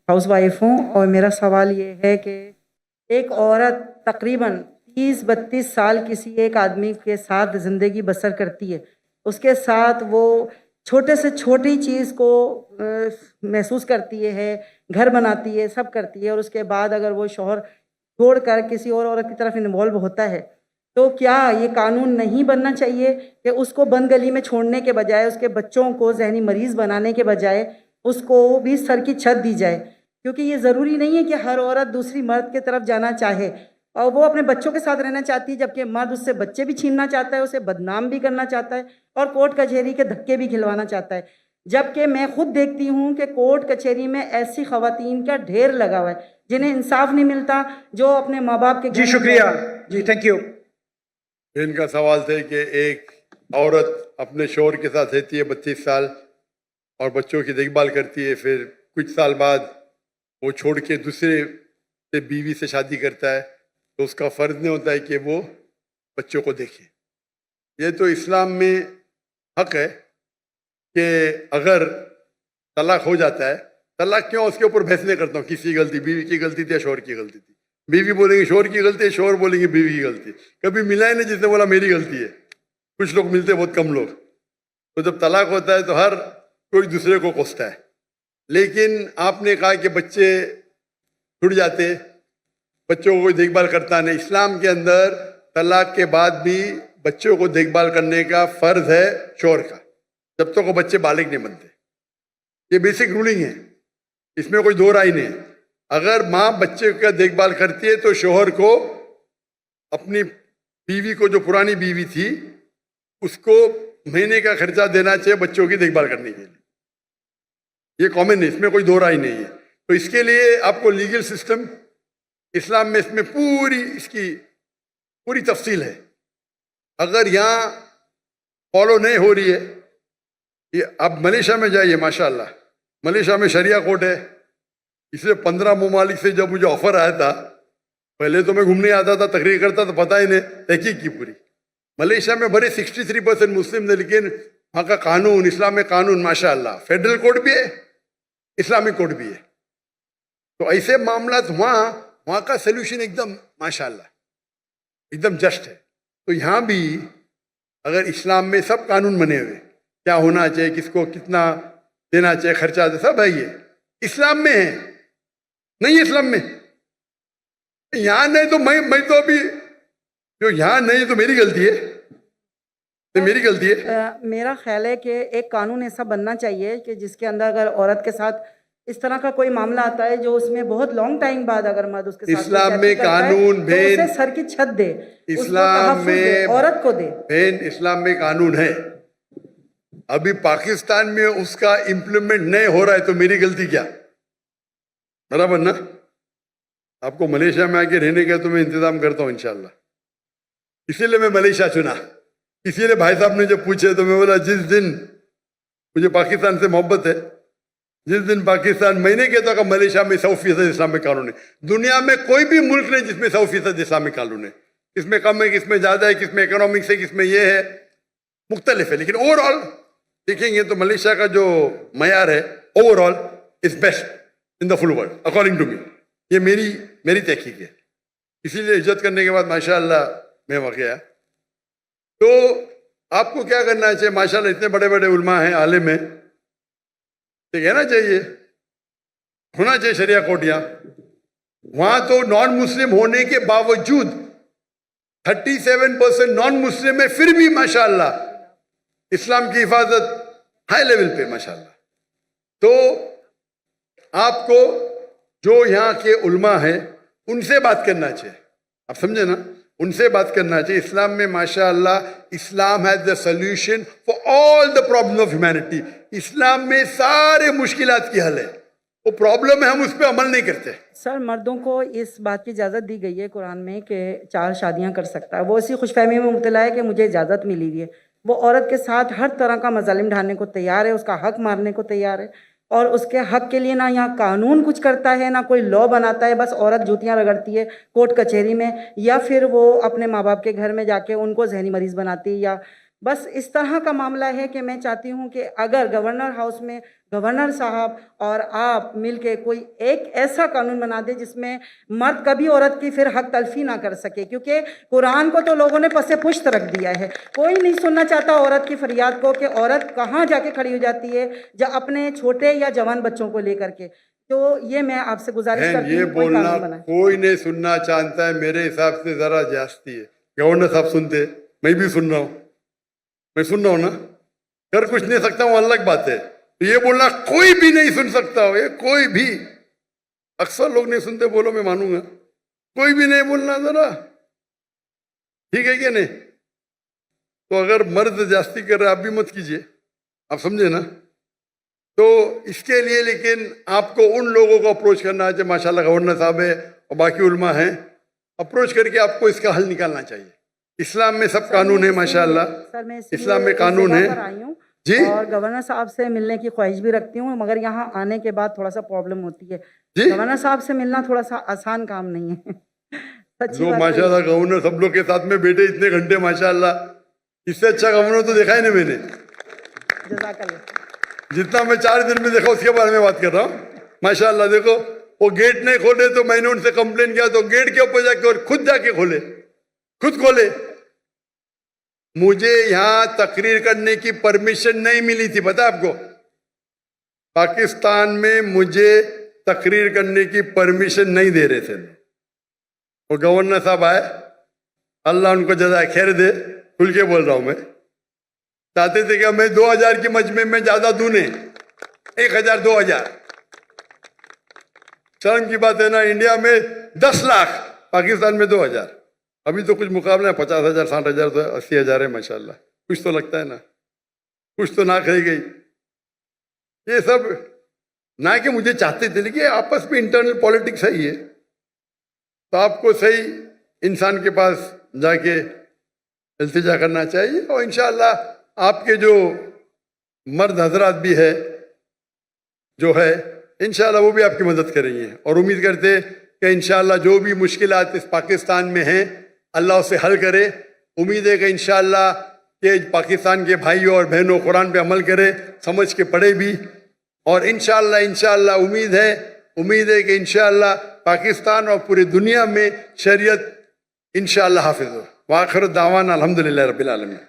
House wife हूँ और मेरा सवाल ये है कि एक औरत तकरीबन 30-32 साल किसी एक आदमी के साथ ज़िंदगी बसर करती है, उसके साथ वो छोटे से छोटी चीज़ को महसूस करती है, घर बनाती है, सब करती है, और उसके बाद अगर वो शौहर छोड़कर किसी और औरत की तरफ इन्वॉल्व होता है, तो क्या ये कानून नहीं बनना चाहिए कि उसको बंद गली में छोड़ने के बजाय, उसके बच्चों को जहनी मरीज़ बनाने के बजाय उसको भी सर की छत दी जाए? क्योंकि ये ज़रूरी नहीं है कि हर औरत दूसरी मर्द की तरफ जाना चाहे, और वो अपने बच्चों के साथ रहना चाहती है, जबकि मर्द उससे बच्चे भी छीनना चाहता है, उसे बदनाम भी करना चाहता है और कोर्ट कचहरी के धक्के भी खिलवाना चाहता है। जबकि मैं खुद देखती हूँ कि कोर्ट कचहरी में ऐसी खवातीन का ढेर लगा हुआ है जिन्हें इंसाफ नहीं मिलता, जो अपने माँ बाप के जी शुक्रिया जी, थैंक यू। इनका सवाल थे कि एक औरत अपने शौहर के साथ रहती है 32 साल और बच्चों की देखभाल करती है, फिर कुछ साल बाद वो छोड़ के दूसरे से बीवी से शादी करता है, तो उसका फ़र्ज नहीं होता है कि वो बच्चों को देखे। ये तो इस्लाम में हक है कि अगर तलाक हो जाता है, तलाक क्यों, उसके ऊपर बहस नहीं करता हूँ किसी की गलती, बीवी की गलती थी या शौहर की गलती थी। बीवी बोलेंगे शौहर की गलती है, शौहर बोलेंगे बीवी की गलती। कभी मिला ही नहीं जिसने बोला मेरी गलती है। कुछ लोग मिलते, बहुत कम लोग। तो जब तलाक होता है तो हर कोई दूसरे को कोसता है। लेकिन आपने कहा कि बच्चे छूट जाते, बच्चों को कोई देखभाल करता नहीं। इस्लाम के अंदर तलाक के बाद भी बच्चों को देखभाल करने का फ़र्ज है शौहर का, जब तक वो बच्चे बालिग नहीं बनते। ये बेसिक रूलिंग है, इसमें कोई दो राय नहीं है। अगर माँ बच्चे का देखभाल करती है तो शौहर को अपनी बीवी को, जो पुरानी बीवी थी, उसको महीने का खर्चा देना चाहिए बच्चों की देखभाल करने के लिए। ये कॉमन है, इसमें कोई दो राय नहीं है। तो इसके लिए आपको लीगल सिस्टम इस्लाम में, इसमें पूरी इसकी पूरी तफसील है। अगर यहाँ फॉलो नहीं हो रही है, ये आप मलेशिया में जाइए, माशाल्लाह मलेशिया में शरिया कोर्ट है। इसलिए 15 ममालिक से जब मुझे ऑफर आया था, पहले तो मैं घूमने आता था, तकरीर करता, तो पता ही नहीं, तहकीक की पूरी। मलेशिया में भले 63% मुस्लिम थे, लेकिन वहाँ का कानून, इस्लामिक कानून माशाल्लाह, फेडरल कोर्ट भी है, इस्लामिक कोर्ट भी है। तो ऐसे मामला वहाँ का सोल्यूशन एकदम माशाल्लाह एकदम जस्ट है। तो यहाँ भी अगर इस्लाम में सब कानून बने हुए, क्या होना चाहिए, किसको कितना देना चाहिए, खर्चा सब है, ये इस्लाम में है। नहीं इस्लाम में यहाँ नहीं, तो मैं तो अभी जो यहाँ नहीं तो मेरी गलती है, तो मेरी गलती है। मेरा ख्याल है कि एक कानून ऐसा बनना चाहिए कि जिसके अंदर अगर औरत के साथ इस तरह का कोई मामला आता है, जो उसमें बहुत लॉन्ग टाइम बाद अगर मर्द उसके साथ इस्लाम में कानून तो उसे सर की छत दे, इस्लाम में औरत को दे। बहन, इस्लाम में कानून है। अभी पाकिस्तान में उसका इम्प्लीमेंट नहीं हो रहा है, तो मेरी गलती क्या? बराबर ना? आपको मलेशिया में आके रहने का तो मैं इंतजाम करता हूँ इंशाल्लाह। इसीलिए मैं मलेशिया चुना। इसीलिए भाई साहब ने जब पूछे तो मैं बोला, जिस दिन मुझे पाकिस्तान से मोहब्बत है, जिस दिन पाकिस्तान, मैंने कहता कि मलेशिया में 100% इस्लामिक कानून है। दुनिया में कोई भी मुल्क नहीं जिसमें 100% इस्लामिक कानून है। किसमें कम है, किसमें ज़्यादा है, किसमें इकोनॉमिक्स है, किसमें ये है, मुख्तलिफ है। लेकिन ओवरऑल देखेंगे तो मलेशिया का जो मयार है overall is best in the full world according to me. ये मेरी तहकीक है। इसीलिए इज्जत करने के बाद माशाल्लाह मैं वहाँ गया। तो आपको क्या करना चाहिए? माशाल्लाह इतने बड़े बड़े उलमा हैं, आलिम हैं, तो कहना चाहिए, होना चाहिए शरिया कोर्ट यहाँ। वहाँ तो नॉन मुस्लिम होने के बावजूद 37% नॉन मुस्लिम है, फिर भी माशाल्लाह इस्लाम की हिफाजत हाई लेवल पे माशाल्लाह। तो आपको जो यहाँ के उलमा हैं उनसे बात करना चाहिए, आप समझे ना, उनसे बात करना चाहिए। इस्लाम में माशाअल्लाह, इस्लाम has the solution for all the problem of humanity. इस्लाम में सारे मुश्किलात की हल है। वो प्रॉब्लम है, हम उस पर अमल नहीं करते। सर, मर्दों को इस बात की इजाज़त दी गई है कुरान में कि 4 शादियां कर सकता है। वो इसी खुशफहमी में मुब्तला है कि मुझे इजाज़त मिली हुई है। वो औरत के साथ हर तरह का मजालिम ढालने को तैयार है, उसका हक मारने को तैयार है, और उसके हक के लिए ना यहाँ कानून कुछ करता है, ना कोई लॉ बनाता है। बस औरत जूतियाँ रगड़ती है कोर्ट कचहरी में, या फिर वो अपने माँ बाप के घर में जाके उनको जहनी मरीज़ बनाती है, या بس اس طرح کا معاملہ ہے کہ میں چاہتی ہوں کہ اگر گورنر ہاؤس میں گورنر صاحب اور آپ مل کے کوئی ایک ایسا قانون بنا دیں جس میں مرد کبھی عورت کی پھر حق تلفی نہ کر سکے، کیونکہ قرآن کو تو لوگوں نے پس پشت رکھ دیا ہے، کوئی نہیں سننا چاہتا عورت کی فریاد کو کہ عورت کہاں جا کے کھڑی ہو جاتی ہے جب اپنے چھوٹے یا جوان بچوں کو لے کر کے۔ تو یہ میں آپ سے گزارش کرتی یہ ہوں کوئی بولنا قانون بنائے۔ کوئی نہیں سننا چاہتا ہے، میرے حساب سے ذرا جاستی ہے۔ گورنر صاحب سنتے، میں بھی سن رہا ہوں، میں سن رہا ہوں نا، کر کچھ نہیں سکتا ہوں الگ بات ہے، تو یہ بولنا کوئی بھی نہیں سن سکتا ہو، یہ کوئی بھی، اکثر لوگ نہیں سنتے، بولو میں مانوں گا، کوئی بھی نہیں بولنا ذرا، ٹھیک ہے کہ نہیں؟ تو اگر مرد جاستی کر رہے آپ بھی مت کیجئے، آپ سمجھے نا؟ تو اس کے لیے لیکن آپ کو ان لوگوں کو اپروچ کرنا ہے، ماشاءاللہ گورنر صاحب ہے اور باقی علماء ہیں، اپروچ کر کے آپ کو اس کا حل نکالنا چاہیے۔ اسلام میں سب قانون ہے ماشاءاللہ، اسلام میں قانون ہے جی، اور گورنر صاحب سے ملنے کی خواہش بھی رکھتی ہوں، مگر یہاں آنے کے بعد تھوڑا سا پرابلم ہوتی ہے، جی گورنر صاحب سے ملنا تھوڑا سا آسان کام نہیں ہے، سچی جو بات ہے۔ ماشاءاللہ گورنر سب لوگ کے ساتھ میں بیٹھے اتنے گھنٹے، ماشاءاللہ اس سے اچھا گورنر تو دیکھا ہی نہیں میں نے، جزاک اللہ۔ جتنا میں 4 دن میں دیکھا اس کے بارے میں بات کر رہا ہوں۔ ماشاءاللہ دیکھو وہ گیٹ نہیں کھولے تو میں نے ان سے کمپلین کیا تو گیٹ کے اوپر جا کے اور خود جا کے کھولے، خود کھولے۔ مجھے یہاں تقریر کرنے کی پرمیشن نہیں ملی تھی، پتہ آپ کو؟ پاکستان میں مجھے تقریر کرنے کی پرمیشن نہیں دے رہے تھے، وہ گورنر صاحب آئے، اللہ ان کو جزائے خیر دے، کھل کے بول رہا ہوں میں، چاہتے تھے کہ میں 2000 کی مجمع میں زیادہ دوں نہیں، 1000 2000، شرم کی بات ہے نا، انڈیا میں 10 لاکھ، پاکستان میں 2000، ابھی تو کچھ مقابلہ ہے، 50,000 60,000 تو 80,000 ہے ماشاءاللہ، کچھ تو لگتا ہے نا، کچھ تو ناک رہ گئی۔ یہ سب نہ کہ مجھے چاہتے تھے، لیکن آپس میں انٹرنل پالیٹکس ہے یہ، تو آپ کو صحیح انسان کے پاس جا کے التجا کرنا چاہیے، اور انشاءاللہ آپ کے جو مرد حضرات بھی ہے جو ہے انشاءاللہ وہ بھی آپ کی مدد کریں گے، اور امید کرتے کہ انشاءاللہ جو بھی مشکلات اس پاکستان میں ہیں اللہ اسے حل کرے۔ امید ہے کہ انشاءاللہ کہ پاکستان کے بھائیوں اور بہنوں قرآن پہ عمل کرے، سمجھ کے پڑھے بھی، اور انشاءاللہ امید ہے کہ انشاءاللہ پاکستان اور پوری دنیا میں شریعت انشاءاللہ حافظ ہو۔ وآخر دعوانا الحمدللہ رب العالمین۔